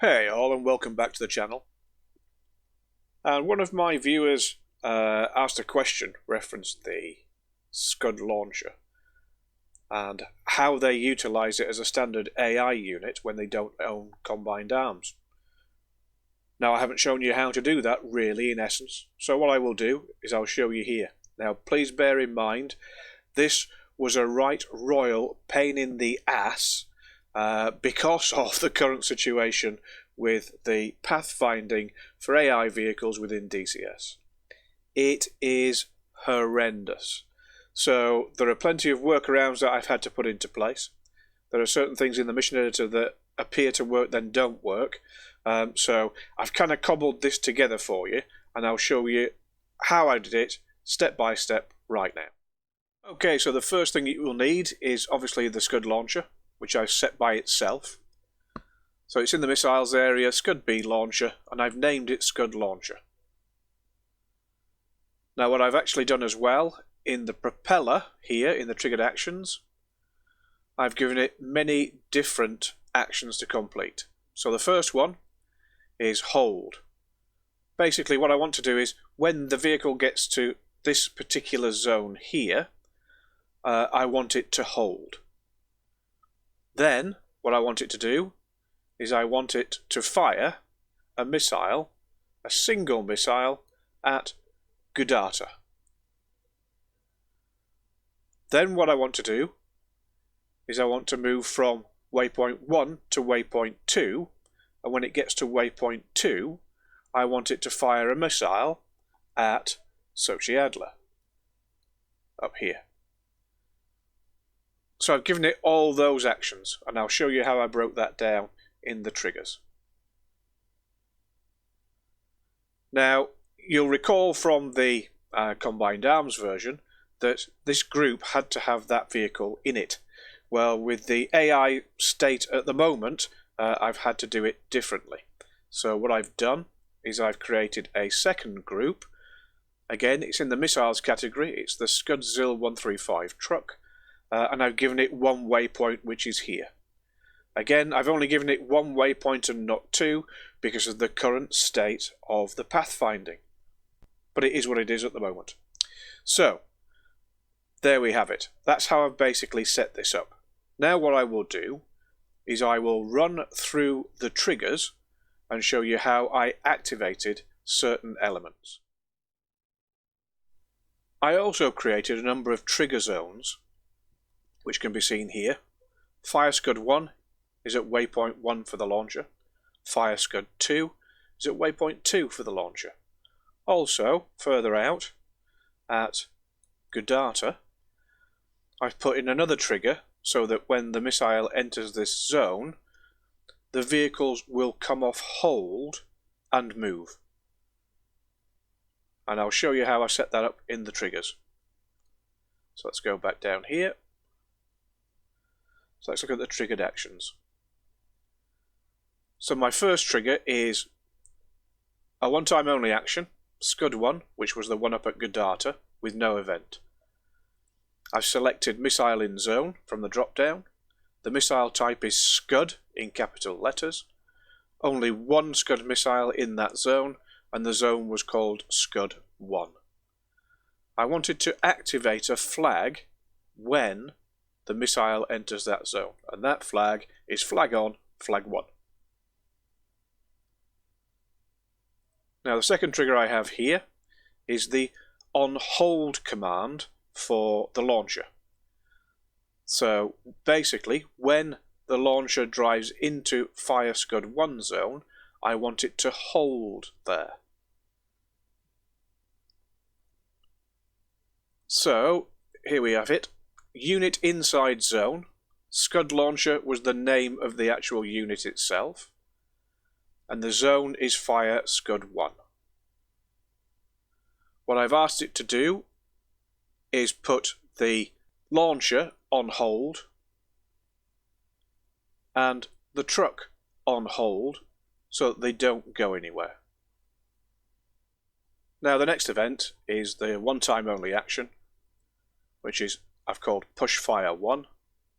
Hey all, and welcome back to the channel. And one of my viewers asked a question referenced the SCUD launcher and how they utilise it as a standard AI unit when they don't own combined arms. Now, I haven't shown you how to do that really in essence, so what I will do is I'll show you here. Now please bear in mind this was a right royal pain in the ass because of the current situation with the pathfinding for AI vehicles within DCS. It is horrendous. So there are plenty of workarounds that I've had to put into place. There are certain things in the mission editor that appear to work then don't work. So I've kind of cobbled this together for you, and I'll show you how I did it step by step right now. Okay, so the first thing you will need is obviously the SCUD launcher, which I've set by itself. So it's in the missiles area, SCUD B launcher, and I've named it SCUD launcher. Now what I've actually done as well, in the propeller here, in the triggered actions, I've given it many different actions to complete. So the first one is hold. Basically what I want to do is, when the vehicle gets to this particular zone here, I want it to hold. Then what I want it to do is I want it to fire a missile, a single missile, at SCUD. Then what I want to do is I want to move from waypoint 1 to waypoint 2, and when it gets to waypoint 2 I want it to fire a missile at SUNTSAG up here. So I've given it all those actions, and I'll show you how I broke that down in the triggers. Now you'll recall from the combined arms version that this group had to have that vehicle in it. Well, with the AI state at the moment, I've had to do it differently. So what I've done is I've created a second group. Again, it's in the missiles category. It's the SCUD ZIL 135 truck, and I've given it one waypoint, which is here. Again, I've only given it one waypoint and not two because of the current state of the pathfinding. But it is what it is at the moment. So, there we have it. That's how I've basically set this up. Now what I will do is I will run through the triggers and show you how I activated certain elements. I also created a number of trigger zones, which can be seen here. Fire SCUD 1 is at waypoint 1 for the launcher. Fire SCUD 2 is at waypoint 2 for the launcher. Also, further out at SCUD, I've put in another trigger so that when the missile enters this zone, the vehicles will come off hold and move. And I'll show you how I set that up in the triggers. So let's go back down here. So let's look at the triggered actions. So my first trigger is a one-time only action, SCUD 1, which was the one up at SCUD, with no event. I've selected missile in zone from the drop-down. The missile type is SCUD in capital letters. Only one SCUD missile in that zone, and the zone was called SCUD 1. I wanted to activate a flag when the missile enters that zone, and that flag is flag on, flag 1. Now the second trigger I have here is the on hold command for the launcher. So basically, when the launcher drives into fire SCUD 1 zone, I want it to hold there. So here we have it. Unit inside zone. SCUD launcher was the name of the actual unit itself, and the zone is fire SCUD 1. What I've asked it to do is put the launcher on hold and the truck on hold so that they don't go anywhere. Now the next event is the one-time only action, which is I've called push fire 1,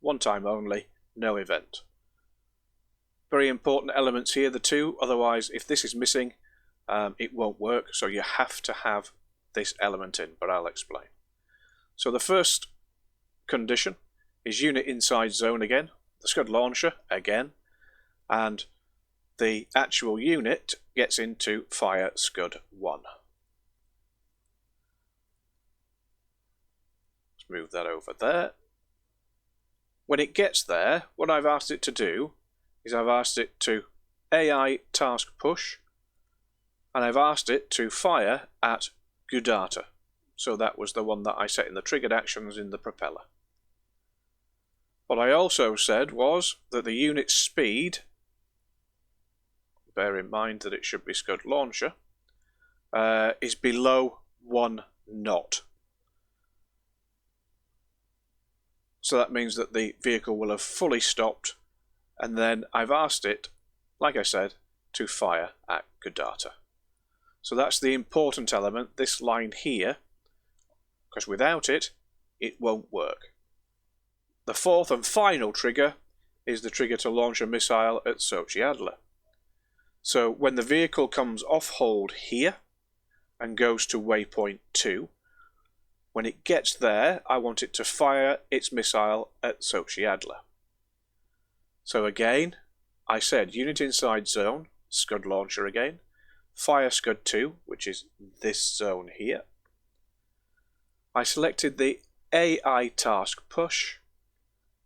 one time only, no event. Very important elements here, the two, otherwise if this is missing, it won't work, so you have to have this element in, but I'll explain. So the first condition is unit inside zone again, the SCUD launcher again, and the actual unit gets into fire SCUD 1. Let's move that over there. When it gets there, what I've asked it to do is I've asked it to AI task push, and I've asked it to fire at SCUD. So that was the one that I set in the triggered actions in the propeller. What I also said was that the unit speed, bear in mind that it should be SCUD launcher, is below 1 knot. So that means that the vehicle will have fully stopped, and then I've asked it, like I said, to fire at SCUD. So that's the important element, this line here, because without it, it won't work. The fourth and final trigger is the trigger to launch a missile at Sochi-Adler. So when the vehicle comes off hold here and goes to waypoint 2, when it gets there, I want it to fire its missile at Sochi-Adler. So again, I said unit inside zone, SCUD launcher again, fire SCUD 2, which is this zone here. I selected the AI task push,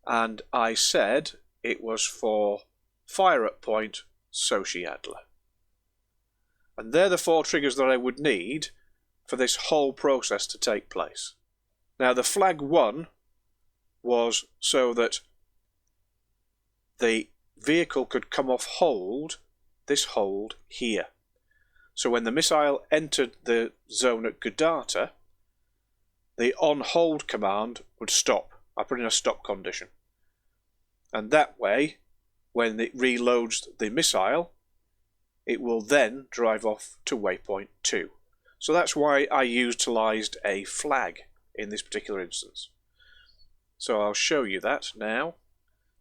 and I said it was for fire at point Sochi-Adler. And they're the 4 triggers that I would need for this whole process to take place. Now the flag 1 was so that the vehicle could come off hold, this hold here. So when the missile entered the zone at SCUD, the on hold command would stop. I put in a stop condition. And that way, when it reloads the missile, it will then drive off to waypoint 2. So that's why I utilised a flag in this particular instance. So I'll show you that now.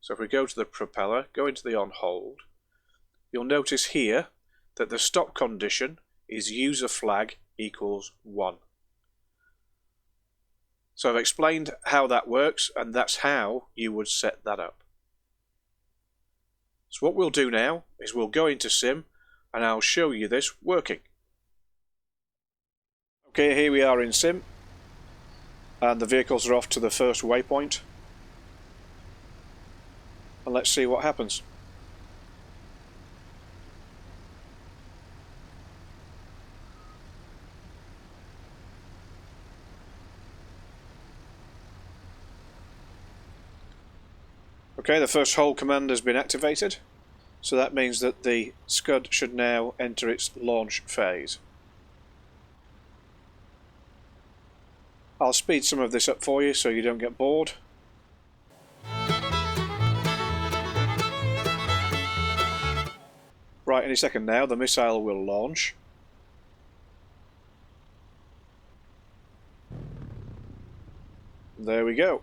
So if we go to the propeller, go into the on hold, you'll notice here that the stop condition is user flag equals 1. So I've explained how that works, and that's how you would set that up. So what we'll do now is we'll go into Sim and I'll show you this working. Okay, here we are in Sim, and the vehicles are off to the first waypoint. And let's see what happens. Okay, the first hold command has been activated, so that means that the SCUD should now enter its launch phase. I'll speed some of this up for you so you don't get bored. Right, any second now the missile will launch. There we go.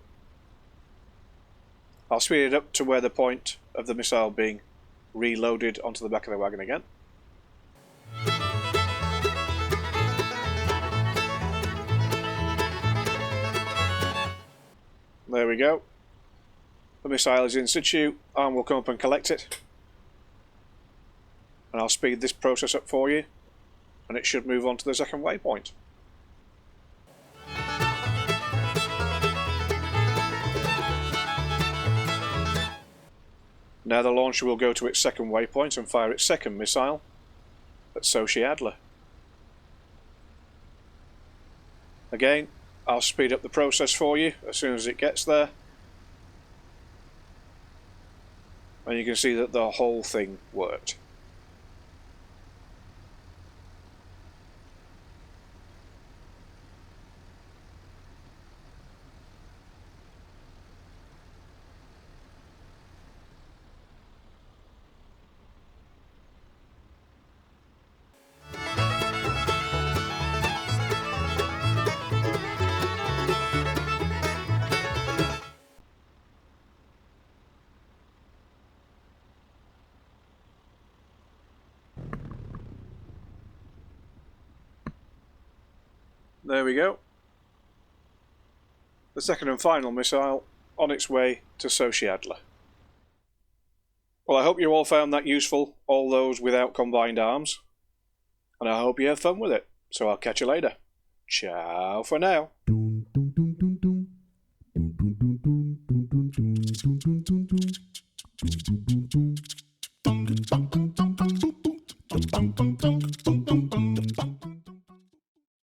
I'll speed it up to where the point of the missile being reloaded onto the back of the wagon again. There we go. The missile is in situ, and we'll come up and collect it. And I'll speed this process up for you, and it should move on to the second waypoint. Now the launcher will go to its second waypoint and fire its second missile at Sochi-Adler. Again, I'll speed up the process for you as soon as it gets there. And you can see that the whole thing worked. There we go. The second and final missile on its way to Sochiadla. Well, I hope you all found that useful, all those without combined arms. And I hope you have fun with it. So I'll catch you later. Ciao for now.